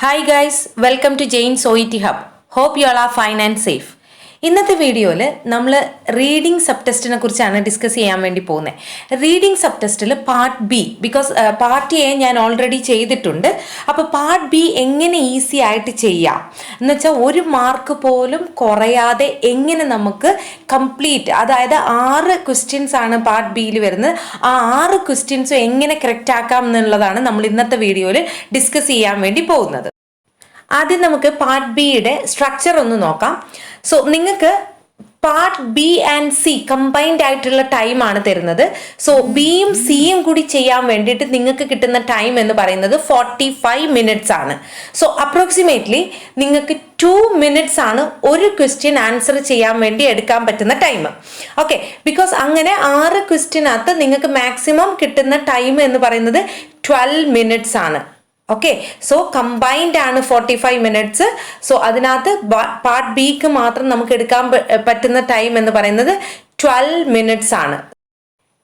Hi guys, welcome to Jane's OET Hub. Hope you all are fine and safe. ഇന്നത്തെ വീഡിയോയിൽ നമ്മൾ reading sub ടെസ്റ്റിനെ കുറിച്ചാണ് discuss ചെയ്യാൻ വേണ്ടി പോകുന്നത്. റീഡിംഗ് സബ് ടെസ്റ്റിൽ part B, because part A ഞാൻ ഓൾറെഡി ചെയ്തിട്ടുണ്ട്. അപ്പോൾ പാർട്ട് ബി എങ്ങനെ ഈസി ആയിട്ട് ചെയ്യാം എന്ന് വെച്ചാൽ ഒരു മാർക്ക് പോലും കുറയാതെ എങ്ങനെ നമുക്ക് കംപ്ലീറ്റ്, അതായത് 6 ക്വസ്റ്റ്യൻസ് ആണ് പാർട്ട് ബിയിൽ വരുന്നത്. ആ 6 ക്വസ്റ്റ്യൻസും എങ്ങനെ കറക്റ്റ് ആക്കാം എന്നുള്ളതാണ് നമ്മൾ ഇന്നത്തെ വീഡിയോയിൽ ഡിസ്കസ് ചെയ്യാൻ വേണ്ടി പോകുന്നത്. ആദ്യം നമുക്ക് പാർട്ട് ബിയുടെ സ്ട്രക്ചർ ഒന്ന് നോക്കാം. സോ നിങ്ങൾക്ക് part B and C combined ആയിട്ടുള്ള ടൈമാണ് തരുന്നത്. സോ ബിയും സിയും കൂടി ചെയ്യാൻ വേണ്ടിയിട്ട് നിങ്ങൾക്ക് കിട്ടുന്ന ടൈം എന്ന് പറയുന്നത് 45 മിനിറ്റ്സ് ആണ്. സോ അപ്രോക്സിമേറ്റ്ലി നിങ്ങൾക്ക് 2 മിനിറ്റ്സ് ആണ് ഒരു ക്വസ്റ്റ്യൻ ആൻസർ ചെയ്യാൻ വേണ്ടി എടുക്കാൻ പറ്റുന്ന ടൈം. ഓക്കെ, ബിക്കോസ് അങ്ങനെ 6 ക്വസ്റ്റ്യനകത്ത് നിങ്ങൾക്ക് മാക്സിമം കിട്ടുന്ന ടൈം എന്ന് പറയുന്നത് 12 മിനിറ്റ്സ് ആണ്. ഓക്കെ, സോ കമ്പൈൻഡ് ആണ് 45 മിനിറ്റ്സ്. സോ അതിനകത്ത് പാർട്ട് ബിക്ക് മാത്രം നമുക്ക് എടുക്കാൻ പറ്റുന്ന ടൈം എന്ന് പറയുന്നത് 12 മിനിറ്റ്സ് ആണ്.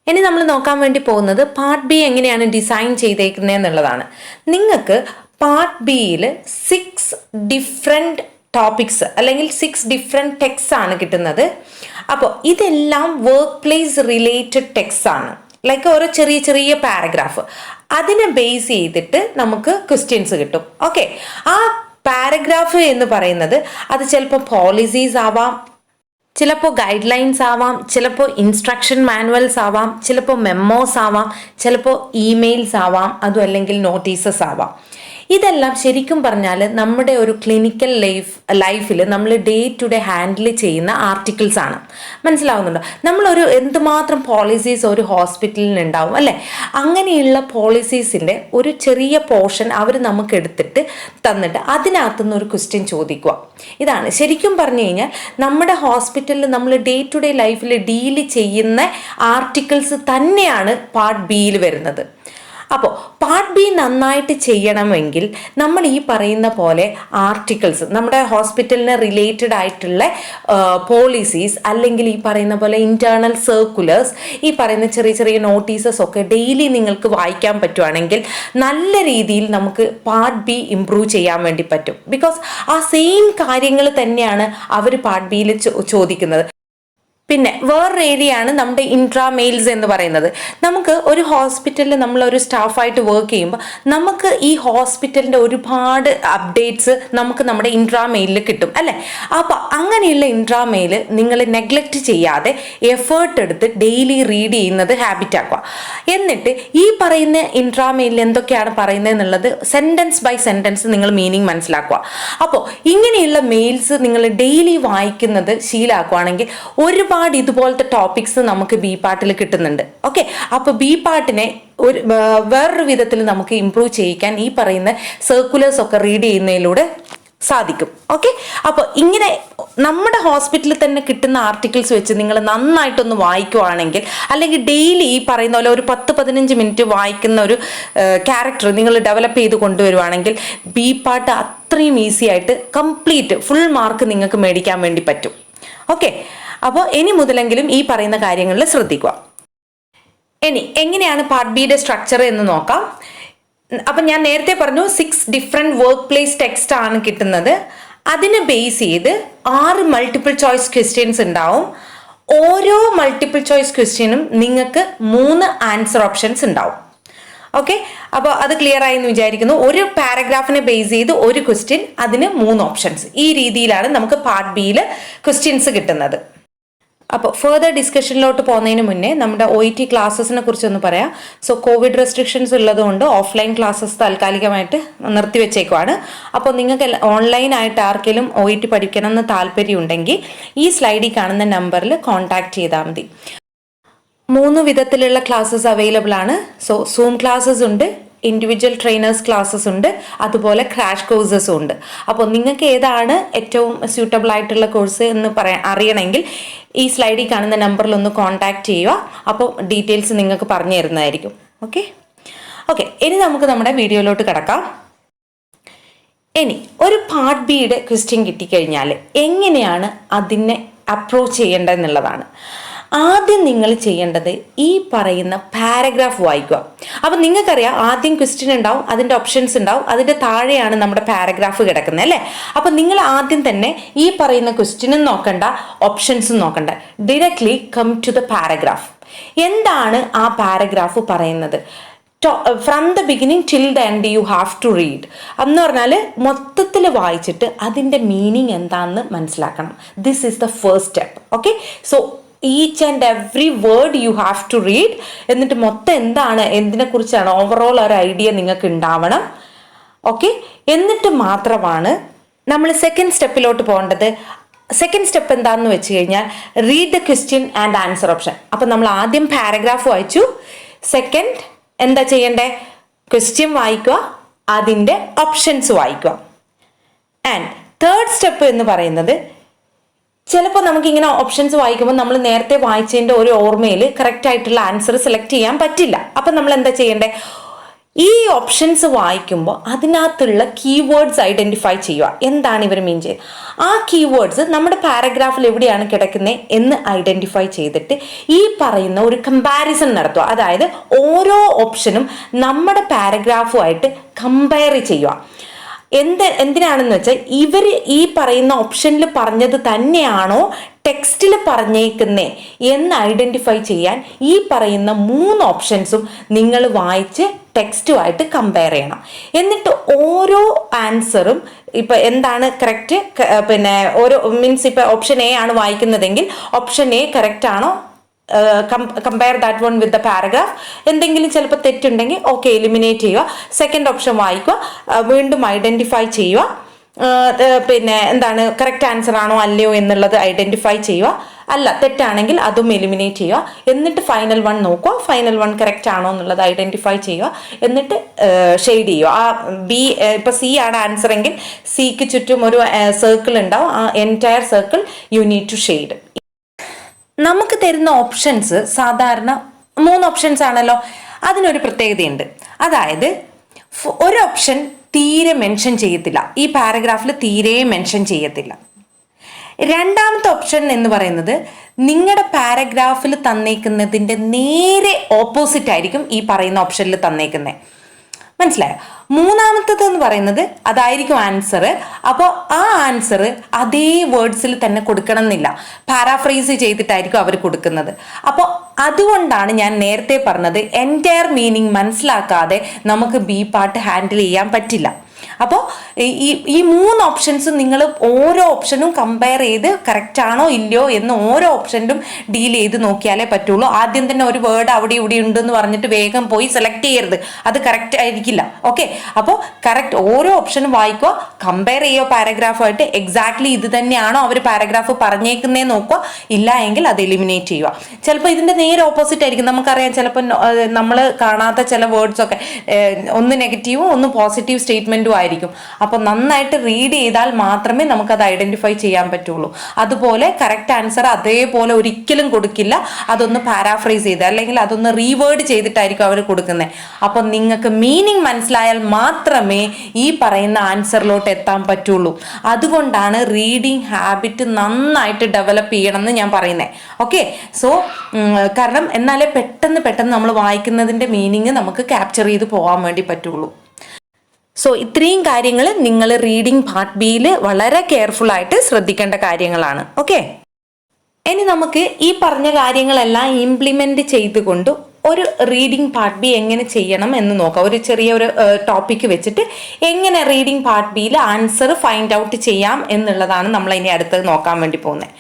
ഇനി നമ്മൾ നോക്കാൻ വേണ്ടി പോകുന്നത് പാർട്ട് ബി എങ്ങനെയാണ് ഡിസൈൻ ചെയ്തേക്കുന്നത് എന്നുള്ളതാണ്. നിങ്ങൾക്ക് പാർട്ട് ബിയിൽ 6 ഡിഫറെൻറ്റ് ടോപ്പിക്സ് അല്ലെങ്കിൽ 6 ഡിഫറെൻറ്റ് ടെക്സ്റ്റ് ആണ് കിട്ടുന്നത്. അപ്പോൾ ഇതെല്ലാം വർക്ക് പ്ലേസ് റിലേറ്റഡ് ടെക്സ്റ്റ് ആണ്. ലൈക്ക് ഓരോ ചെറിയ ചെറിയ പാരഗ്രാഫ്, അതിനെ ബേസ് ചെയ്തിട്ട് നമുക്ക് ക്വസ്റ്റ്യൻസ് കിട്ടും. ഓക്കെ, ആ പാരഗ്രാഫ് എന്ന് പറയുന്നത് അത് ചിലപ്പോൾ പോളിസീസ് ആവാം, ചിലപ്പോൾ ഗൈഡ് ലൈൻസ് ആവാം, ചിലപ്പോൾ ഇൻസ്ട്രക്ഷൻ മാനുവൽസ് ആവാം, ചിലപ്പോൾ മെമ്മോസ് ആവാം, ചിലപ്പോൾ ഇമെയിൽസ് ആവാം, അതും അല്ലെങ്കിൽ നോട്ടീസസ് ആവാം. ഇതെല്ലാം ശരിക്കും പറഞ്ഞാൽ നമ്മുടെ ഒരു ക്ലിനിക്കൽ ലൈഫിൽ നമ്മൾ ഡേ ടു ഡേ ഹാൻഡിൽ ചെയ്യുന്ന ആർട്ടിക്കിൾസ് ആണ്. മനസ്സിലാവുന്നുണ്ടോ? നമ്മളൊരു എന്തുമാത്രം പോളിസീസ് ഒരു ഹോസ്പിറ്റലിന് ഉണ്ടാവും അല്ലേ? അങ്ങനെയുള്ള പോളിസീസിൻ്റെ ഒരു ചെറിയ പോർഷൻ അവർ നമുക്ക് എടുത്തിട്ട് തന്നിട്ട് അതിനകത്തുനിന്ന് ഒരു ക്വസ്റ്റ്യൻ ചോദിക്കുക. ഇതാണ് ശരിക്കും പറഞ്ഞു കഴിഞ്ഞാൽ നമ്മുടെ ഹോസ്പിറ്റലിൽ നമ്മൾ ഡേ ടു ഡേ ലൈഫിൽ ഡീൽ ചെയ്യുന്ന ആർട്ടിക്കിൾസ് തന്നെയാണ് പാർട്ട് ബിയിൽ വരുന്നത്. അപ്പോൾ പാർട്ട് ബി നന്നായിട്ട് ചെയ്യണമെങ്കിൽ നമ്മൾ ഈ പറയുന്ന പോലെ ആർട്ടിക്കിൾസ്, നമ്മുടെ ഹോസ്പിറ്റലിന് റിലേറ്റഡ് ആയിട്ടുള്ള പോളിസീസ് അല്ലെങ്കിൽ ഈ പറയുന്ന പോലെ ഇൻറ്റേർണൽ സർക്കുലേഴ്സ്, ഈ പറയുന്ന ചെറിയ ചെറിയ നോട്ടീസസ് ഒക്കെ ഡെയിലി നിങ്ങൾക്ക് വായിക്കാൻ പറ്റുവാണെങ്കിൽ നല്ല രീതിയിൽ നമുക്ക് പാർട്ട് ബി ഇംപ്രൂവ് ചെയ്യാൻ വേണ്ടി പറ്റും. ബിക്കോസ് ആ സെയിം കാര്യങ്ങൾ തന്നെയാണ് അവർ പാർട്ട് ബിയിൽ ചോദിക്കുന്നത്. പിന്നെ വേറൊരു ഏരിയയാണ് നമ്മുടെ ഇൻട്രാമെയിൽസ് എന്ന് പറയുന്നത്. നമുക്ക് ഒരു ഹോസ്പിറ്റലിൽ നമ്മളൊരു സ്റ്റാഫായിട്ട് വർക്ക് ചെയ്യുമ്പോൾ നമുക്ക് ഈ ഹോസ്പിറ്റലിൻ്റെ ഒരുപാട് അപ്ഡേറ്റ്സ് നമുക്ക് നമ്മുടെ ഇൻട്രാമെയിലിൽ കിട്ടും അല്ലേ? അപ്പോൾ അങ്ങനെയുള്ള ഇൻട്രാമെയിൽ നിങ്ങൾ നെഗ്ലക്റ്റ് ചെയ്യാതെ എഫേർട്ട് എടുത്ത് ഡെയിലി റീഡ് ചെയ്യുന്നത് ഹാബിറ്റ് ആക്കുക. എന്നിട്ട് ഈ പറയുന്ന ഇൻട്രാമെയിലിൽ എന്തൊക്കെയാണ് പറയുന്നത് എന്നുള്ളത് സെൻറ്റൻസ് ബൈ സെൻറ്റൻസ് നിങ്ങൾ മീനിങ് മനസ്സിലാക്കുക. അപ്പോൾ ഇങ്ങനെയുള്ള മെയിൽസ് നിങ്ങൾ ഡെയിലി വായിക്കുന്നത് ശീലമാക്കുകയാണെങ്കിൽ ഒരുപാട് ഇതുപോലത്തെ ടോപ്പിക്സ് നമുക്ക് ബി പാർട്ടിൽ കിട്ടുന്നുണ്ട്. ഓക്കെ, അപ്പോൾ ബി പാർട്ടിനെ വേറൊരു വിധത്തിൽ നമുക്ക് ഇംപ്രൂവ് ചെയ്യിക്കാൻ ഈ പറയുന്ന സർക്കുലേഴ്സ് ഒക്കെ റീഡ് ചെയ്യുന്നതിലൂടെ സാധിക്കും. ഓക്കെ, അപ്പോൾ ഇങ്ങനെ നമ്മുടെ ഹോസ്പിറ്റലിൽ തന്നെ കിട്ടുന്ന ആർട്ടിക്കിൾസ് വെച്ച് നിങ്ങൾ നന്നായിട്ടൊന്ന് വായിക്കുവാണെങ്കിൽ, അല്ലെങ്കിൽ ഡെയിലി ഈ പറയുന്ന പോലെ ഒരു 10-15 മിനിറ്റ് വായിക്കുന്ന ഒരു ക്യാരക്ടർ നിങ്ങൾ ഡെവലപ്പ് ചെയ്ത് കൊണ്ടുവരുവാണെങ്കിൽ ബി പാർട്ട് അത്രയും ഈസി ആയിട്ട് കംപ്ലീറ്റ് ഫുൾ മാർക്ക് നിങ്ങൾക്ക് മേടിക്കാൻ വേണ്ടി പറ്റും. ഓക്കെ, അപ്പോൾ ഇനി മുതലെങ്കിലും ഈ പറയുന്ന കാര്യങ്ങളിൽ ശ്രദ്ധിക്കുക. ഇനി എങ്ങനെയാണ് പാർട്ട് ബിയുടെ സ്ട്രക്ചർ എന്ന് നോക്കാം. അപ്പം ഞാൻ നേരത്തെ പറഞ്ഞു 6 ഡിഫറെൻറ്റ് വർക്ക് പ്ലേസ് ടെക്സ്റ്റ് ആണ് കിട്ടുന്നത്. അതിനെ ബേസ് ചെയ്ത് 6 മൾട്ടിപ്പിൾ ചോയ്സ് ക്വസ്റ്റ്യൻസ് ഉണ്ടാവും. ഓരോ മൾട്ടിപ്പിൾ ചോയ്സ് ക്വസ്റ്റ്യനും നിങ്ങൾക്ക് 3 ആൻസർ ഓപ്ഷൻസ് ഉണ്ടാവും. ഓക്കെ, അപ്പോൾ അത് ക്ലിയർ ആയി എന്ന് വിചാരിക്കുന്നു. ഒരു പാരഗ്രാഫിനെ ബേസ് ചെയ്ത് ഒരു ക്വസ്റ്റ്യൻ, അതിന് 3 ഓപ്ഷൻസ്. ഈ രീതിയിലാണ് നമുക്ക് പാർട്ട് ബിയിൽ ക്വസ്റ്റ്യൻസ് കിട്ടുന്നത്. അപ്പോൾ ഫെർദർ ഡിസ്കഷനിലോട്ട് പോകുന്നതിന് മുന്നേ നമ്മുടെ OET ക്ലാസ്സസിനെ കുറിച്ചൊന്ന് പറയാം. സോ കോവിഡ് റെസ്ട്രിക്ഷൻസ് ഉള്ളതുകൊണ്ട് ഓഫ്ലൈൻ ക്ലാസ്സസ് താൽക്കാലികമായിട്ട് നിർത്തിവെച്ചേക്കുവാണ്. അപ്പോൾ നിങ്ങൾക്ക് ഓൺലൈനായിട്ട് ആർക്കെങ്കിലും OET പഠിക്കണം എന്ന് താല്പര്യമുണ്ടെങ്കിൽ ഈ സ്ലൈഡിൽ കാണുന്ന നമ്പറിൽ കോൺടാക്ട് ചെയ്താൽ മതി. 3 വിധത്തിലുള്ള ക്ലാസ്സസ് അവൈലബിൾ ആണ്. സോ സൂം ക്ലാസ്സസ് ഉണ്ട്, ഇൻഡിവിജ്വൽ ട്രെയിനേഴ്സ് ക്ലാസ്സസ് ഉണ്ട്, അതുപോലെ ക്രാഷ് കോഴ്സസും ഉണ്ട്. അപ്പോൾ നിങ്ങൾക്ക് ഏതാണ് ഏറ്റവും സ്യൂട്ടബിൾ ആയിട്ടുള്ള കോഴ്സ് എന്ന് അറിയണമെങ്കിൽ ഈ സ്ലൈഡിൽ കാണുന്ന നമ്പറിൽ ഒന്ന് കോൺടാക്ട് ചെയ്യുക. അപ്പോൾ ഡീറ്റെയിൽസ് നിങ്ങൾക്ക് പറഞ്ഞു തരുന്നതായിരിക്കും. ഓക്കെ, ഇനി നമുക്ക് നമ്മുടെ വീഡിയോയിലോട്ട് കിടക്കാം. ഇനി ഒരു പാർട്ട് ബിയുടെ ക്വസ്റ്റ്യൻ കിട്ടിക്കഴിഞ്ഞാൽ എങ്ങനെയാണ് അതിനെ അപ്രോച്ച് ചെയ്യേണ്ടതെന്നുള്ളതാണ്. ആദ്യം നിങ്ങൾ ചെയ്യേണ്ടത് ഈ പറയുന്ന പാരഗ്രാഫ് വായിക്കുക. അപ്പം നിങ്ങൾക്കറിയാം ആദ്യം ക്വസ്റ്റ്യൻ ഉണ്ടാവും, അതിൻ്റെ ഓപ്ഷൻസ് ഉണ്ടാവും, അതിൻ്റെ താഴെയാണ് നമ്മുടെ പാരഗ്രാഫ് കിടക്കുന്നത് അല്ലേ. അപ്പം നിങ്ങൾ ആദ്യം തന്നെ ഈ പറയുന്ന ക്വസ്റ്റ്യനും നോക്കണ്ട, ഓപ്ഷൻസും നോക്കണ്ട, directly come to the paragraph. എന്താണ് ആ പാരഗ്രാഫ് പറയുന്നത്? From the beginning till the end you have to read എന്ന് പറഞ്ഞാൽ മൊത്തത്തിൽ വായിച്ചിട്ട് അതിൻ്റെ മീനിങ് എന്താണെന്ന് മനസ്സിലാക്കണം. This is the first step. Okay, so each and every word you have to read. എന്നിട്ട് മൊത്തം എന്താണ്, എന്തിനെക്കുറിച്ചാണ് ഓവറോൾ ഒരു ഐഡിയ നിങ്ങൾക്ക് ഉണ്ടാവണം. ഓക്കെ, എന്നിട്ട് മാത്രമാണ് നമ്മൾ സെക്കൻഡ് സ്റ്റെപ്പിലോട്ട് പോകേണ്ടത്. സെക്കൻഡ് സ്റ്റെപ്പ് എന്താണെന്ന് വെച്ച് കഴിഞ്ഞാൽ read the question and answer option. അപ്പം നമ്മൾ ആദ്യം പാരഗ്രാഫ് വായിച്ചു, സെക്കൻഡ് എന്താ ചെയ്യണ്ടേ? ക്വസ്റ്റ്യൻ വായിക്കുക, അതിൻ്റെ ഓപ്ഷൻസ് വായിക്കുക. ആൻഡ് തേർഡ് സ്റ്റെപ്പ് എന്ന് പറയുന്നത്, ചിലപ്പോൾ നമുക്കിങ്ങനെ ഓപ്ഷൻസ് വായിക്കുമ്പോൾ നമ്മൾ നേരത്തെ വായിച്ചതിൻ്റെ ഒരു ഓർമ്മയിൽ കറക്റ്റ് ആയിട്ടുള്ള ആൻസർ സെലക്ട് ചെയ്യാൻ പറ്റില്ല. അപ്പം നമ്മൾ എന്താ ചെയ്യണ്ടേ? ഈ ഓപ്ഷൻസ് വായിക്കുമ്പോൾ അതിനകത്തുള്ള കീവേഡ്സ് ഐഡൻറ്റിഫൈ ചെയ്യുക. എന്താണ് ഇവർ മീൻ ചെയ്യുക? ആ കീവേഡ്സ് നമ്മുടെ പാരഗ്രാഫിൽ എവിടെയാണ് കിടക്കുന്നത് എന്ന് ഐഡൻറ്റിഫൈ ചെയ്തിട്ട് ഈ പറയുന്ന ഒരു കമ്പാരിസൺ നടത്തുക. അതായത് ഓരോ ഓപ്ഷനും നമ്മുടെ പാരഗ്രാഫുമായിട്ട് കമ്പയർ ചെയ്യുക. എന്തിനാണെന്ന് വെച്ചാൽ ഇവർ ഈ പറയുന്ന ഓപ്ഷനിൽ പറഞ്ഞത് തന്നെയാണോ ടെക്സ്റ്റിൽ പറഞ്ഞേക്കുന്നേ എന്ന് ഐഡൻറ്റിഫൈ ചെയ്യാൻ ഈ പറയുന്ന 3 ഓപ്ഷൻസും നിങ്ങൾ വായിച്ച് ടെക്സ്റ്റുമായിട്ട് കമ്പയർ ചെയ്യണം. എന്നിട്ട് ഓരോ ആൻസറും ഇപ്പം എന്താണ് കറക്റ്റ്, പിന്നെ ഓരോ മീൻസ് ഇപ്പം ഓപ്ഷൻ എ ആണ് വായിക്കുന്നതെങ്കിൽ ഓപ്ഷൻ എ കറക്റ്റ് ആണോ, compare that one with the paragraph. എന്തെങ്കിലും ചിലപ്പോൾ തെറ്റുണ്ടെങ്കിൽ ഓക്കെ എലിമിനേറ്റ് ചെയ്യുക. സെക്കൻഡ് ഓപ്ഷൻ വായിക്കുക, വീണ്ടും ഐഡൻറ്റിഫൈ ചെയ്യുക, പിന്നെ എന്താണ് കറക്റ്റ് ആൻസർ ആണോ അല്ലയോ എന്നുള്ളത് ഐഡൻറ്റിഫൈ ചെയ്യുക. അല്ല തെറ്റാണെങ്കിൽ അതും എലിമിനേറ്റ് ചെയ്യുക. എന്നിട്ട് ഫൈനൽ വൺ നോക്കുക, ഫൈനൽ വൺ കറക്റ്റ് ആണോ എന്നുള്ളത് ഐഡൻറ്റിഫൈ ചെയ്യുക. എന്നിട്ട് ഷെയ്ഡ് ചെയ്യുക. ആ ബി ഇപ്പം സി ആണ് ആൻസർ എങ്കിൽ സിക്ക് ചുറ്റും ഒരു സർക്കിൾ ഉണ്ടാവും. ആ entire circle you need to shade. നമുക്ക് തരുന്ന ഓപ്ഷൻസ് സാധാരണ 3 ഓപ്ഷൻസ് ആണല്ലോ. അതിനൊരു പ്രത്യേകതയുണ്ട്. അതായത് ഒരു ഓപ്ഷൻ തീരെ മെൻഷൻ ചെയ്യത്തില്ല, ഈ പാരഗ്രാഫിൽ തീരെ മെൻഷൻ ചെയ്യത്തില്ല. രണ്ടാമത്തെ ഓപ്ഷൻ എന്ന് പറയുന്നത് നിങ്ങളുടെ പാരഗ്രാഫിൽ തന്നേക്കുന്നതിൻ്റെ നേരെ ഓപ്പോസിറ്റ് ആയിരിക്കും ഈ പറയുന്ന ഓപ്ഷനിൽ തന്നേക്കുന്നത്. മനസ്സിലായോ? മൂന്നാമത്തത് എന്ന് പറയുന്നത് അതായിരിക്കും ആൻസർ. അപ്പോൾ ആ ആൻസർ അതേ വേർഡ്സിൽ തന്നെ കൊടുക്കണം എന്നില്ല, പാരാഫ്രൈസ് ചെയ്തിട്ടായിരിക്കും അവർ കൊടുക്കുന്നത്. അപ്പോൾ അതുകൊണ്ടാണ് ഞാൻ നേരത്തെ പറഞ്ഞത് എൻറ്റയർ മീനിങ് മനസ്സിലാക്കാതെ നമുക്ക് ബി പാർട്ട് ഹാൻഡിൽ ചെയ്യാൻ പറ്റില്ല. അപ്പോൾ ഈ 3 ഓപ്ഷൻസും നിങ്ങൾ ഓരോ ഓപ്ഷനും കമ്പയർ ചെയ്ത് കറക്റ്റ് ആണോ ഇല്ലയോ എന്ന് ഓരോ ഓപ്ഷനിലും ഡീൽ ചെയ്ത് നോക്കിയാലേ പറ്റുള്ളൂ. ആദ്യം തന്നെ ഒരു വേർഡ് അവിടെ ഇവിടെ ഉണ്ടെന്ന് പറഞ്ഞിട്ട് വേഗം പോയി സെലക്ട് ചെയ്യരുത്, അത് കറക്റ്റ് ആയിരിക്കില്ല. ഓക്കെ, അപ്പോൾ കറക്റ്റ് ഓരോ ഓപ്ഷനും വായിക്കുക, കമ്പയർ ചെയ്യുക പാരഗ്രാഫായിട്ട്. എക്സാക്ട്ലി ഇത് തന്നെയാണോ അവർ പാരഗ്രാഫ് പറഞ്ഞേക്കുന്നതെന്ന് നോക്കുക. ഇല്ല എങ്കിൽ അത് എലിമിനേറ്റ് ചെയ്യുക. ചിലപ്പോൾ ഇതിൻ്റെ നേരെ ഓപ്പോസിറ്റ് ആയിരിക്കും. നമുക്കറിയാം ചിലപ്പോൾ നമ്മൾ കാണാത്ത ചില വേർഡ്സൊക്കെ ഒന്ന് നെഗറ്റീവും ഒന്ന് പോസിറ്റീവ് സ്റ്റേറ്റ്മെൻറ്റും ആയിരിക്കും. അപ്പോൾ നന്നായിട്ട് റീഡ് ചെയ്താൽ മാത്രമേ നമുക്കത് ഐഡന്റിഫൈ ചെയ്യാൻ പറ്റുള്ളൂ. അതുപോലെ കറക്റ്റ് ആൻസർ അതേപോലെ ഒരിക്കലും കൊടുക്കില്ല, അതൊന്ന് പാരാഫ്രൈസ് ചെയ്ത് അല്ലെങ്കിൽ അതൊന്ന് റീവേർഡ് ചെയ്തിട്ടായിരിക്കും അവർ കൊടുക്കുന്നത്. അപ്പം നിങ്ങൾക്ക് മീനിങ് മനസ്സിലായാൽ മാത്രമേ ഈ പറയുന്ന ആൻസറിലോട്ട് എത്താൻ പറ്റുള്ളൂ. അതുകൊണ്ടാണ് റീഡിങ് ഹാബിറ്റ് നന്നായിട്ട് ഡെവലപ്പ് ചെയ്യണം എന്ന് ഞാൻ പറയുന്നത്. ഓക്കെ, സോ കാരണം എന്നാലേ പെട്ടെന്ന് നമ്മൾ വായിക്കുന്നതിൻ്റെ മീനിങ് നമുക്ക് ക്യാപ്ചർ ചെയ്ത് പോകാൻ വേണ്ടി പറ്റുള്ളൂ. സോ ഇത്രയും കാര്യങ്ങൾ നിങ്ങൾ റീഡിംഗ് പാർട്ട് ബിയിൽ വളരെ കെയർഫുൾ ആയിട്ട് ശ്രദ്ധിക്കേണ്ട കാര്യങ്ങളാണ്. ഓക്കെ, ഇനി നമുക്ക് ഈ പറഞ്ഞ കാര്യങ്ങളെല്ലാം ഇംപ്ലിമെന്റ് ചെയ്തുകൊണ്ട് ഒരു റീഡിംഗ് പാർട്ട് ബി എങ്ങനെ ചെയ്യണം എന്ന് നോക്കാം. ഒരു ചെറിയൊരു ടോപ്പിക്ക് വെച്ചിട്ട് എങ്ങനെ റീഡിംഗ് പാർട്ട് ബിയിൽ ആൻസർ ഫൈൻഡ് ഔട്ട് ചെയ്യാം എന്നുള്ളതാണ് നമ്മൾ ഇനി അടുത്തത് നോക്കാൻ വേണ്ടി പോകുന്നത്.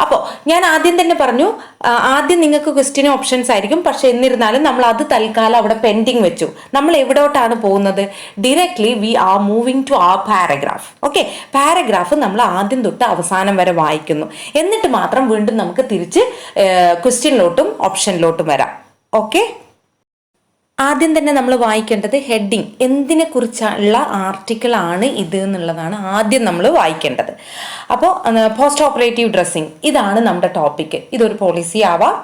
അപ്പോൾ ഞാൻ ആദ്യം തന്നെ പറഞ്ഞു, ആദ്യം നിങ്ങൾക്ക് ക്വസ്റ്റ്യൻ ഓപ്ഷൻസ് ആയിരിക്കും. പക്ഷെ എന്നിരുന്നാലും നമ്മൾ അത് തൽക്കാലം അവിടെ പെൻഡിങ് വെച്ചു. നമ്മൾ എവിടോട്ടാണ് പോകുന്നത്? Directly we are moving to ആ പാരഗ്രാഫ്. ഓക്കെ, പാരഗ്രാഫ് നമ്മൾ ആദ്യം തൊട്ട് അവസാനം വരെ വായിക്കുന്നു. എന്നിട്ട് മാത്രം വീണ്ടും നമുക്ക് തിരിച്ച് ക്വസ്റ്റ്യനിലോട്ടും ഓപ്ഷനിലോട്ടും വരാം. ഓക്കെ, ആദ്യം തന്നെ നമ്മൾ വായിക്കേണ്ടത് ഹെഡിങ്, എന്തിനെ കുറിച്ചുള്ള ആർട്ടിക്കിൾ ആണ് ഇത് എന്നുള്ളതാണ് ആദ്യം നമ്മൾ വായിക്കേണ്ടത്. അപ്പോൾ പോസ്റ്റ് ഓപ്പറേറ്റീവ് ഡ്രസ്സിങ്, ഇതാണ് നമ്മുടെ ടോപ്പിക്ക്. ഇതൊരു പോളിസി ആവാം.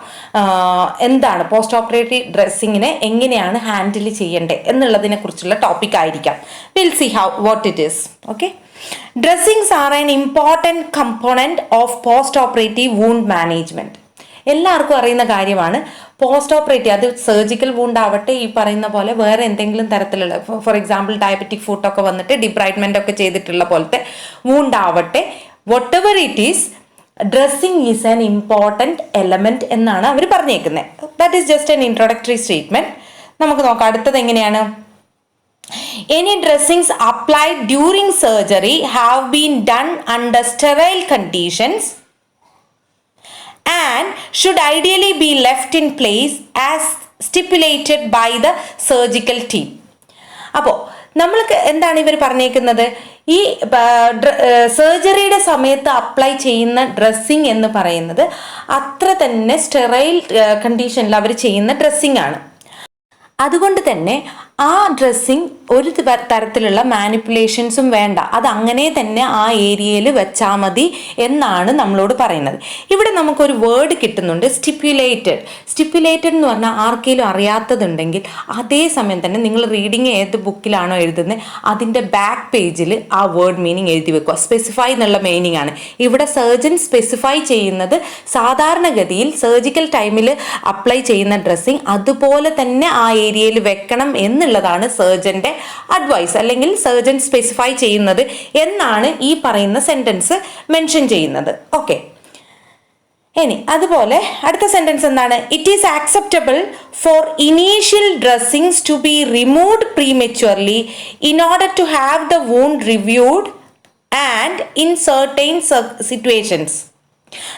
എന്താണ് പോസ്റ്റ് ഓപ്പറേറ്റീവ് ഡ്രസ്സിങ്ങിനെ എങ്ങനെയാണ് ഹാൻഡിൽ ചെയ്യേണ്ടത് എന്നുള്ളതിനെ കുറിച്ചുള്ള ടോപ്പിക് ആയിരിക്കാം. Will see how what it is. Okay, dressings are an important component of post operative wound management. എല്ലാവർക്കും അറിയുന്ന കാര്യമാണ്. പോസ്റ്റ് ഓപ്പറേറ്റീവ്, അത് സർജിക്കൽ വൂണ്ട് ആവട്ടെ, ഈ പറയുന്ന പോലെ വേറെ എന്തെങ്കിലും തരത്തിലുള്ള, ഫോർ എക്സാമ്പിൾ ഡയബറ്റിക് ഫുഡൊക്കെ വന്നിട്ട് ഡിബ്രൈറ്റ്മെന്റ് ഒക്കെ ചെയ്തിട്ടുള്ള പോലത്തെ വൂണ്ട് ആവട്ടെ, whatever it is, dressing is an important element എന്നാണ് അവർ പറഞ്ഞേക്കുന്നത്. That is just an introductory statement. നമുക്ക് നോക്കാം അടുത്തത് എങ്ങനെയാണ്. Any dressings applied during surgery have been done under sterile conditions and should ideally be left in place as stipulated by the surgical team. അപ്പോൾ നമ്മൾക്ക് എന്താണ് ഇവർ പറഞ്ഞേക്കുന്നത്, ഈ സർജറിയുടെ സമയത്ത് അപ്ലൈ ചെയ്യുന്ന ഡ്രസ്സിങ് എന്ന് പറയുന്നത് അത്ര തന്നെ സ്റ്റെറൈൽ കണ്ടീഷനിൽ അവർ ചെയ്യുന്ന ഡ്രസ്സിങ് ആണ്. അതുകൊണ്ട് തന്നെ ആ ഡ്രസ്സിങ് ഒരു തരത്തിലുള്ള മാനിപ്പുലേഷൻസും വേണ്ട, അത് അങ്ങനെ തന്നെ ആ ഏരിയയിൽ വെച്ചാൽ മതി എന്നാണ് നമ്മളോട് പറയുന്നത്. ഇവിടെ നമുക്കൊരു വേർഡ് കിട്ടുന്നുണ്ട്, സ്റ്റിപ്പുലേറ്റഡ്. സ്റ്റിപ്പുലേറ്റഡ് എന്ന് പറഞ്ഞാൽ ആർക്കെങ്കിലും അറിയാത്തതുണ്ടെങ്കിൽ അതേ സമയം തന്നെ നിങ്ങൾ റീഡിങ് ഏത് ബുക്കിലാണോ എഴുതുന്നത് അതിൻ്റെ ബാക്ക് പേജിൽ ആ വേർഡ് മീനിങ് എഴുതി വെക്കുക. സ്പെസിഫൈ എന്നുള്ള മീനിങ് ആണ് ഇവിടെ സർജൻ സ്പെസിഫൈ ചെയ്യുന്നത്. സാധാരണഗതിയിൽ സർജിക്കൽ ടൈമിൽ അപ്ലൈ ചെയ്യുന്ന ഡ്രസ്സിങ് അതുപോലെ തന്നെ ആ ഏരിയയിൽ വെക്കണം എന്നുള്ളതാണ് സർജന്റെ അഡ്വൈസ്, അല്ലെങ്കിൽ സർജൻ സ്പെസിഫൈ ചെയ്യുന്നത് എന്നാണ് ഈ പറയുന്ന സെന്റൻസ് മെൻഷൻ ചെയ്യുന്നത്. ഓക്കെ, ഇനി അതുപോലെ അടുത്ത സെന്റൻസ് എന്താണ്, it is acceptable for initial dressings to be removed prematurely in order to have the wound reviewed and in certain situations.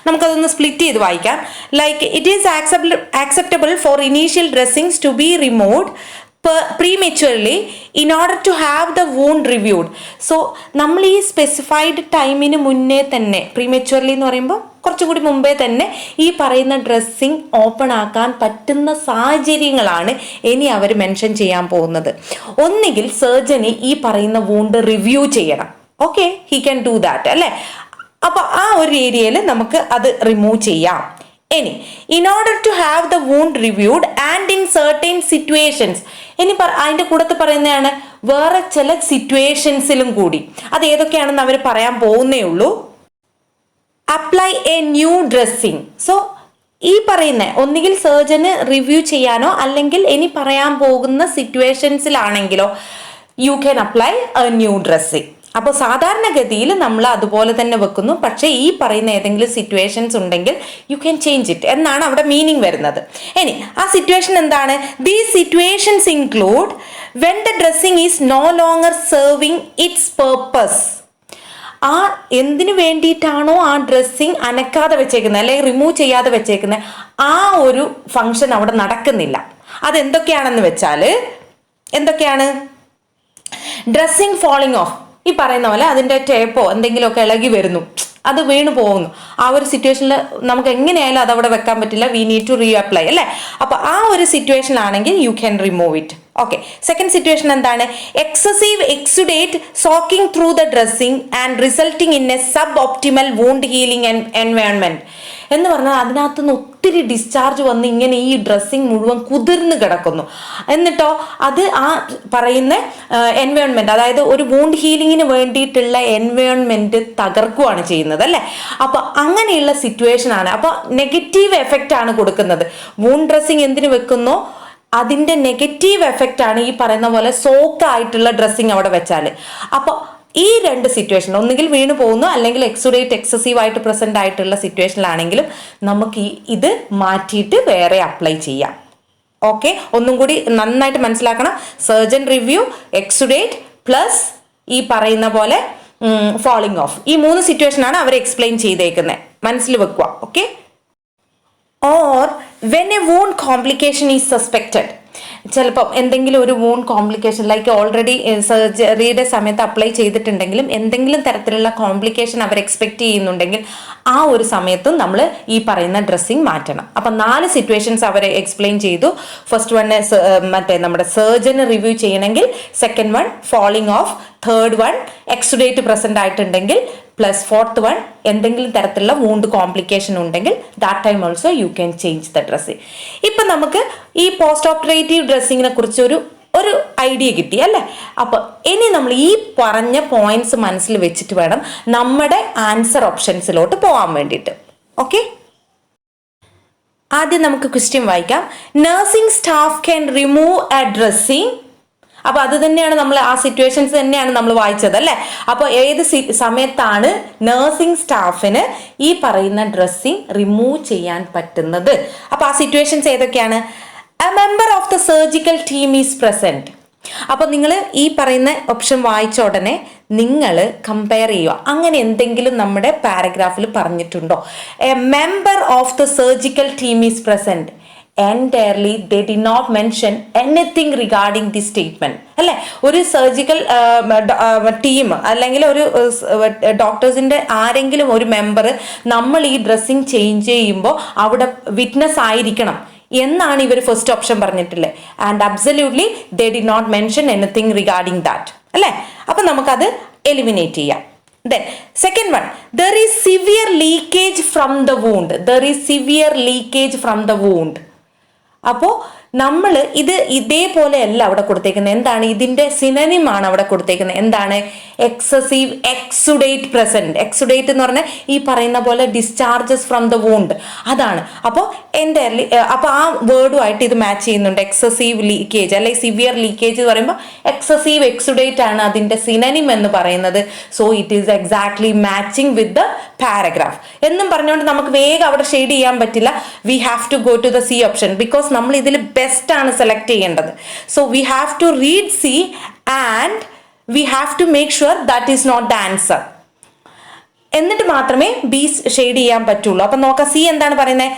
നമുക്കതൊന്ന് സ്പ്ലിറ്റ് ചെയ്ത് വായിക്കാം. Like it is acceptable for initial dressings to be removed prematurely in order to have the wound reviewed. So നമ്മൾ ഈ specified ടൈമിന് മുന്നേ തന്നെ, പ്രീമെച്വർലി എന്ന് പറയുമ്പോൾ കുറച്ചും കൂടി മുമ്പേ തന്നെ ഈ പറയുന്ന ഡ്രസ്സിങ് ഓപ്പൺ ആക്കാൻ പറ്റുന്ന സാഹചര്യങ്ങളാണ് ഇനി അവർ മെൻഷൻ ചെയ്യാൻ പോകുന്നത്. ഒന്നുകിൽ സർജന് ഈ പറയുന്ന വൂണ്ട് റിവ്യൂ ചെയ്യണം. Okay, he can do that അല്ലേ. അപ്പോൾ ആ ഒരു ഏരിയയിൽ നമുക്ക് അത് റിമൂവ് ചെയ്യാം. ഇനി in order to have the wound reviewed and in certain situations, ഇനി അതിൻ്റെ കൂടത്ത് പറയുന്നതാണ് വേറെ ചില സിറ്റുവേഷൻസിലും കൂടി. അത് ഏതൊക്കെയാണെന്ന് അവർ പറയാൻ പോകുന്നേ ഉള്ളൂ. Apply a new dressing. So ഈ പറയുന്ന ഒന്നുകിൽ സർജന് റിവ്യൂ ചെയ്യാനോ അല്ലെങ്കിൽ ഇനി പറയാൻ പോകുന്ന സിറ്റുവേഷൻസിലാണെങ്കിലോ you can apply a new dressing. അപ്പോൾ സാധാരണഗതിയിൽ നമ്മൾ അതുപോലെ തന്നെ വെക്കുന്നു, പക്ഷേ ഈ പറയുന്ന ഏതെങ്കിലും സിറ്റുവേഷൻസ് ഉണ്ടെങ്കിൽ യു ക്യാൻ ചേഞ്ച് ഇറ്റ് എന്നാണ് അവിടെ മീനിങ് വരുന്നത്. ഇനി ആ സിറ്റുവേഷൻ എന്താണ്, these situations include when the dressing is no longer serving its purpose. ആ എന്തിനു വേണ്ടിയിട്ടാണോ ആ ഡ്രസ്സിങ് അനക്കാതെ വെച്ചേക്കുന്നത് അല്ലെങ്കിൽ റിമൂവ് ചെയ്യാതെ വെച്ചേക്കുന്നത് ആ ഒരു ഫങ്ഷൻ അവിടെ നടക്കുന്നില്ല. അതെന്തൊക്കെയാണെന്ന് വെച്ചാൽ എന്തൊക്കെയാണ്, ഡ്രസ്സിങ് ഫാളിങ് ഓഫ്, ഈ പറയുന്ന പോലെ അതിൻ്റെ ടേപ്പോ എന്തെങ്കിലുമൊക്കെ ഇളകി വരുന്നു, അത് വീണ് പോകുന്നു. ആ ഒരു സിറ്റുവേഷനിൽ നമുക്ക് എങ്ങനെയായാലും അതവിടെ വെക്കാൻ പറ്റില്ല, we need to reapply അല്ലേ. അപ്പോൾ ആ ഒരു സിറ്റുവേഷനിലാണെങ്കിൽ you can remove it. Okay, second situation എന്താണ്, excessive exudate soaking through the dressing and resulting in a suboptimal wound healing environment എന്ന് പറഞ്ഞാൽ അതിനകത്തുനിന്ന് ഒത്തിരി ഡിസ്ചാർജ് വന്ന് ഇങ്ങനെ ഈ ഡ്രസ്സിങ് മുഴുവൻ കുതിർന്ന് കിടക്കുന്നു. എന്നിട്ടോ അത് ആ പറയുന്ന എൻവയോൺമെന്റ്, അതായത് ഒരു വൂണ്ട് ഹീലിങ്ങിന് വേണ്ടിയിട്ടുള്ള എൻവയോൺമെന്റ് തകർക്കുകയാണ് ചെയ്യുന്നത് അല്ലേ. അപ്പോൾ അങ്ങനെയുള്ള സിറ്റുവേഷൻ ആണ്. അപ്പോൾ നെഗറ്റീവ് എഫക്റ്റ് ആണ് കൊടുക്കുന്നത്. വൂണ്ട് ഡ്രസ്സിങ് എന്തിനു വെക്കുന്നോ അതിൻ്റെ നെഗറ്റീവ് എഫക്റ്റ് ആണ് ഈ പറയുന്ന പോലെ സോക്കായിട്ടുള്ള ഡ്രസ്സിങ് അവിടെ വെച്ചാൽ. അപ്പോൾ ഈ രണ്ട് സിറ്റുവേഷൻ, ഒന്നുകിൽ വീണ് പോകുന്നു അല്ലെങ്കിൽ എക്സുഡേറ്റ് എക്സസീവ് ആയിട്ട് പ്രസന്റ് ആയിട്ടുള്ള സിറ്റുവേഷനിലാണെങ്കിലും നമുക്ക് ഇത് മാറ്റിയിട്ട് വേറെ അപ്ലൈ ചെയ്യാം. ഓക്കെ, ഒന്നും കൂടി നന്നായിട്ട് മനസ്സിലാക്കണം. സർജൻ റിവ്യൂ, എക്സുഡേറ്റ് പ്ലസ് ഈ പറയുന്ന പോലെ ഫാളിങ് ഓഫ്, ഈ മൂന്ന് സിറ്റുവേഷനാണ് അവർ എക്സ്പ്ലെയിൻ ചെയ്തേക്കുന്നത്, മനസ്സിൽ വെക്കുക. Okay, or when a wound complication is suspected. ചിലപ്പം എന്തെങ്കിലും ഒരു വൂണ്ട് കോംപ്ലിക്കേഷൻ, ലൈക്ക് ഓൾറെഡി സർജറിയുടെ സമയത്ത് അപ്ലൈ ചെയ്തിട്ടുണ്ടെങ്കിലും എന്തെങ്കിലും തരത്തിലുള്ള കോംപ്ലിക്കേഷൻ അവർ എക്സ്പെക്ട് ചെയ്യുന്നുണ്ടെങ്കിൽ ആ ഒരു സമയത്തും നമ്മൾ ഈ പറയുന്ന ഡ്രസ്സിങ് മാറ്റണം. അപ്പം 4 സിറ്റുവേഷൻസ് അവർ എക്സ്പ്ലെയിൻ ചെയ്തു. ഫസ്റ്റ് വൺ മറ്റേ നമ്മുടെ സർജന് റിവ്യൂ ചെയ്യണമെങ്കിൽ, second one falling of, third one exudate present ആയിട്ടുണ്ടെങ്കിൽ, പ്ലസ് ഫോർത്ത് വൺ എന്തെങ്കിലും തരത്തിലുള്ള വൂണ്ട് കോംപ്ലിക്കേഷൻ ഉണ്ടെങ്കിൽ that time also you can change the dressing. ഇപ്പം നമുക്ക് ഈ പോസ്റ്റ് ഓപ്പറേറ്റീവ് ഡ്രസ്സിങ്ങിനെ കുറിച്ച് ഒരു ഐഡിയ കിട്ടി അല്ലേ. അപ്പോൾ ഇനി നമ്മൾ ഈ പറഞ്ഞ പോയിന്റ്സ് മനസ്സിൽ വെച്ചിട്ട് വേണം നമ്മുടെ ആൻസർ ഓപ്ഷൻസിലോട്ട് പോകാൻ വേണ്ടിയിട്ട്. ഓക്കെ, ആദ്യം നമുക്ക് ക്വസ്റ്റ്യൻ വായിക്കാം. Nursing staff can remove A dressing. അപ്പോൾ അത് തന്നെയാണ് നമ്മൾ ആ സിറ്റുവേഷൻസ് തന്നെയാണ് നമ്മൾ വായിച്ചത് അല്ലേ. അപ്പോൾ ഏത് സമയത്താണ് നഴ്സിംഗ് സ്റ്റാഫിന് ഈ പറയുന്ന ഡ്രസ്സിങ് റിമൂവ് ചെയ്യാൻ പറ്റുന്നത്? അപ്പോൾ ആ സിറ്റുവേഷൻസ് ഏതൊക്കെയാണ്? A member of the surgical team is present. അപ്പോൾ നിങ്ങൾ ഈ പറയുന്ന ഓപ്ഷൻ വായിച്ച ഉടനെ നിങ്ങൾ കമ്പയർ ചെയ്യുക. അങ്ങനെ എന്തെങ്കിലും നമ്മുടെ പാരഗ്രാഫിൽ പറഞ്ഞിട്ടുണ്ടോ? A member of the surgical team is present. Entirely they did not mention anything regarding the statement അല്ലേ. ഒരു സർജിക്കൽ ടീം അല്ലെങ്കിൽ ഒരു ഡോക്ടേഴ്സിന്റെ ആരെങ്കിലും ഒരു മെമ്പർ നമ്മൾ ഈ ഡ്രസ്സിങ് ചേഞ്ച് ചെയ്യുമ്പോൾ അവിടെ വിറ്റ്നസ് ആയിരിക്കണം എന്നാണ് ഇവർ ഫസ്റ്റ് ഓപ്ഷൻ പറഞ്ഞിട്ടില്ലേ. And absolutely they did not mention anything regarding that അല്ലേ. അപ്പം നമുക്കത് എലിമിനേറ്റ് ചെയ്യാം. Then second one, there is severe leakage from the wound. There is severe leakage from the wound. അപ്പോൾ നമ്മൾ ഇതേപോലെയല്ല അവിടെ കൊടുത്തേക്കുന്നത്. എന്താണ് ഇതിൻ്റെ സിനനിമാണ് അവിടെ കൊടുത്തേക്കുന്നത്? എന്താണ്? Excessive exudate present. എക്സുഡേറ്റ് എന്ന് പറഞ്ഞാൽ ഈ പറയുന്ന പോലെ ഡിസ്ചാർജസ് ഫ്രം ദ വൂണ്ട് അതാണ്. അപ്പോൾ എൻ്റയർലി അപ്പോൾ ആ വേർഡുമായിട്ട് ഇത് മാച്ച് ചെയ്യുന്നുണ്ട്. എക്സസീവ് ലീക്കേജ് അല്ലെങ്കിൽ സിവിയർ ലീക്കേജ് എന്ന് പറയുമ്പോൾ എക്സസീവ് എക്സുഡേറ്റ് ആണ് അതിൻ്റെ സിനനിം എന്ന് പറയുന്നത്. So it is exactly matching with the paragraph എന്നും പറഞ്ഞുകൊണ്ട് നമുക്ക് വേഗം അവിടെ ഷെയ്ഡ് ചെയ്യാൻ പറ്റില്ല. We have to go to the C option because നമ്മൾ ഇതിൽ ബെസ്റ്റ് ആണ് സെലക്ട് ചെയ്യേണ്ടത്. So we have to read C and we have to make sure that is not the answer. എന്നിട്ട് മാത്രമേ ബി ഷെയ്ഡ് ചെയ്യാൻ പറ്റുള്ളൂ. അപ്പം നോക്കാം സി എന്താണ് പറയുന്നത്?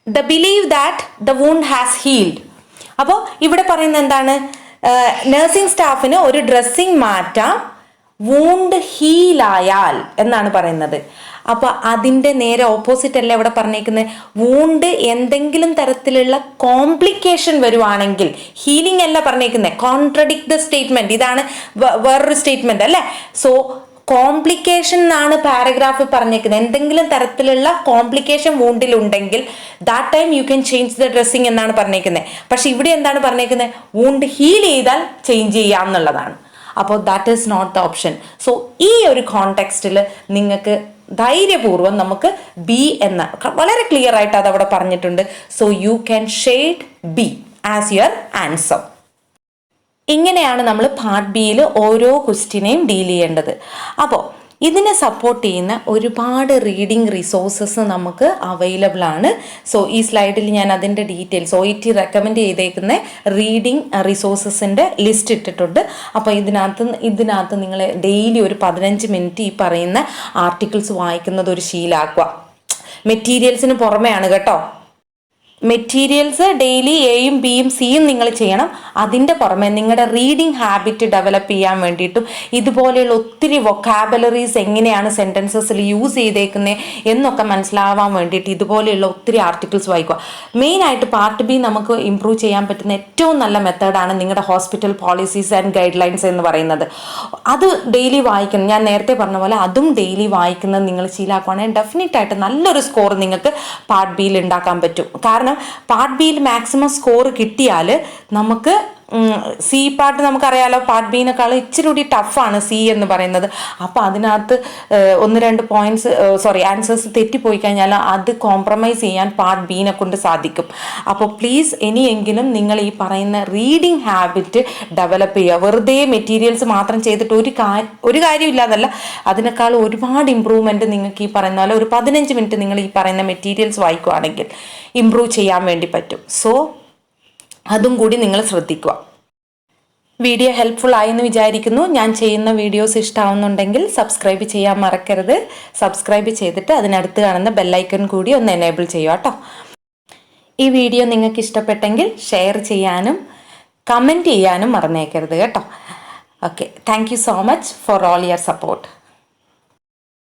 The believe that the wound has healed. അപ്പോൾ ഇവിടെ പറയുന്നത് എന്താണ്? നഴ്സിംഗ് സ്റ്റാഫിന് ഒരു ഡ്രസ്സിങ് മാറ്റാം വൂണ്ട് ഹീലായാൽ എന്നാണ് പറയുന്നത്. അപ്പോൾ അതിൻ്റെ നേരെ ഓപ്പോസിറ്റ് അല്ല ഇവിടെ പറഞ്ഞേക്കുന്നത്. വൂണ്ട് എന്തെങ്കിലും തരത്തിലുള്ള കോംപ്ലിക്കേഷൻ വരുവാണെങ്കിൽ ഹീലിംഗ് അല്ല പറഞ്ഞേക്കുന്നത്. Contradict the statement. ഇതാണ് വേറൊരു സ്റ്റേറ്റ്മെന്റ് അല്ലേ. സോ കോംപ്ലിക്കേഷൻ എന്നാണ് പാരഗ്രാഫ് പറഞ്ഞേക്കുന്നത്. എന്തെങ്കിലും തരത്തിലുള്ള കോംപ്ലിക്കേഷൻ വൂണ്ടിൽ ഉണ്ടെങ്കിൽ that time you can change the dressing എന്നാണ് പറഞ്ഞേക്കുന്നത്. പക്ഷെ ഇവിടെ എന്താണ് പറഞ്ഞേക്കുന്നത്? വൂണ്ട് ഹീൽ ചെയ്താൽ ചേഞ്ച് ചെയ്യാം എന്നുള്ളതാണ്. അപ്പോൾ that is not the option. So ഈ ഒരു കോണ്ടെക്സ്റ്റിൽ നിങ്ങൾക്ക് ധൈര്യപൂർവ്വം നമുക്ക് ബി എന്ന വളരെ ക്ലിയർ ആയിട്ട് അത് അവിടെ പറഞ്ഞിട്ടുണ്ട്. So you can shade B as your answer. ഇങ്ങനെയാണ് നമ്മൾ പാർട്ട് ബിയിൽ ഓരോ ക്വസ്റ്റ്യനെയും ഡീൽ ചെയ്യേണ്ടത്. അപ്പോൾ ഇതിനെ സപ്പോർട്ട് ചെയ്യുന്ന ഒരുപാട് റീഡിംഗ് റിസോഴ്സസ് നമുക്ക് അവൈലബിൾ ആണ്. സോ ഈ സ്ലൈഡിൽ ഞാൻ അതിൻ്റെ ഡീറ്റെയിൽസ് OET റെക്കമെൻഡ് ചെയ്തേക്കുന്ന റീഡിംഗ് റിസോഴ്സസിൻ്റെ ലിസ്റ്റ് ഇട്ടിട്ടുണ്ട്. അപ്പോൾ ഇതിനകത്ത് നിങ്ങൾ ഡെയിലി ഒരു 15 മിനിറ്റ് ഈ പറയുന്ന ആർട്ടിക്കിൾസ് വായിക്കുന്നത് ഒരു ശീലമാക്കുക. മെറ്റീരിയൽസിന് പുറമെയാണ് കേട്ടോ. മെറ്റീരിയൽസ് ഡെയിലി എയും ബിയും സിയും നിങ്ങൾ ചെയ്യണം. അതിൻ്റെ പുറമെ നിങ്ങളുടെ റീഡിംഗ് ഹാബിറ്റ് ഡെവലപ്പ് ചെയ്യാൻ വേണ്ടിയിട്ടും ഇതുപോലെയുള്ള ഒത്തിരി വൊക്കാബുലറീസ് എങ്ങനെയാണ് സെൻറ്റൻസസിൽ യൂസ് ചെയ്തേക്കുന്നത് എന്നൊക്കെ മനസ്സിലാവാൻ വേണ്ടിയിട്ട് ഇതുപോലെയുള്ള ഒത്തിരി ആർട്ടിക്കിൾസ് വായിക്കുക. മെയിനായിട്ട് പാർട്ട് ബി നമുക്ക് ഇമ്പ്രൂവ് ചെയ്യാൻ പറ്റുന്ന ഏറ്റവും നല്ല മെത്തേഡാണ് നിങ്ങളുടെ hospital policies and guide lines എന്ന് പറയുന്നത്. അത് ഡെയിലി വായിക്കണം. ഞാൻ നേരത്തെ പറഞ്ഞ പോലെ അതും ഡെയിലി വായിക്കുന്നത് നിങ്ങൾ ശീലമാക്കുകയാണെങ്കിൽ ഡെഫിനറ്റായിട്ട് നല്ലൊരു സ്കോർ നിങ്ങൾക്ക് പാർട്ട് ബിയിൽ ഉണ്ടാക്കാൻ പറ്റും. കാരണം പാർട്ട് ബിയിൽ മാക്സിമം സ്കോർ കിട്ടിയാൽ നമുക്ക് സി പാർട്ട് നമുക്കറിയാലോ പാർട്ട് ബിനേക്കാൾ ഇച്ചിരി കൂടി ടഫാണ് സി എന്ന് പറയുന്നത്. അപ്പോൾ അതിനകത്ത് 1-2 പോയിന്റ്സ് ആൻസേഴ്സ് തെറ്റിപ്പോയി കഴിഞ്ഞാൽ അത് കോംപ്രമൈസ് ചെയ്യാൻ പാർട്ട് ബീനെ കൊണ്ട് സാധിക്കും. അപ്പോൾ പ്ലീസ് ഇനിയെങ്കിലും നിങ്ങൾ ഈ പറയുന്ന റീഡിംഗ് ഹാബിറ്റ് ഡെവലപ്പ് ചെയ്യുക. വെറുതെ മെറ്റീരിയൽസ് മാത്രം ചെയ്തിട്ട് ഒരു കാര്യമില്ലാതല്ല, അതിനേക്കാൾ ഒരുപാട് ഇമ്പ്രൂവ്മെൻറ്റ് നിങ്ങൾക്ക് ഈ പറയുന്ന പോലെ ഒരു 15 മിനിറ്റ് നിങ്ങൾ ഈ പറയുന്ന മെറ്റീരിയൽസ് വായിക്കുകയാണെങ്കിൽ ഇമ്പ്രൂവ് ചെയ്യാൻ വേണ്ടി പറ്റും. സോ അതും കൂടി നിങ്ങൾ ശ്രദ്ധിക്കുക. വീഡിയോ ഹെൽപ്ഫുൾ ആയെന്ന് വിചാരിക്കുന്നു. ഞാൻ ചെയ്യുന്ന വീഡിയോസ് ഇഷ്ടമാവുന്നുണ്ടെങ്കിൽ സബ്സ്ക്രൈബ് ചെയ്യാൻ മറക്കരുത്. സബ്സ്ക്രൈബ് ചെയ്തിട്ട് അതിനടുത്ത് കാണുന്ന ബെല്ലൈക്കൺ കൂടി ഒന്ന് എനേബിൾ ചെയ്യുക കേട്ടോ. ഈ വീഡിയോ നിങ്ങൾക്ക് ഇഷ്ടപ്പെട്ടെങ്കിൽ ഷെയർ ചെയ്യാനും കമൻറ്റ് ചെയ്യാനും മറന്നേക്കരുത് കേട്ടോ. Okay, thank you so much for all your support.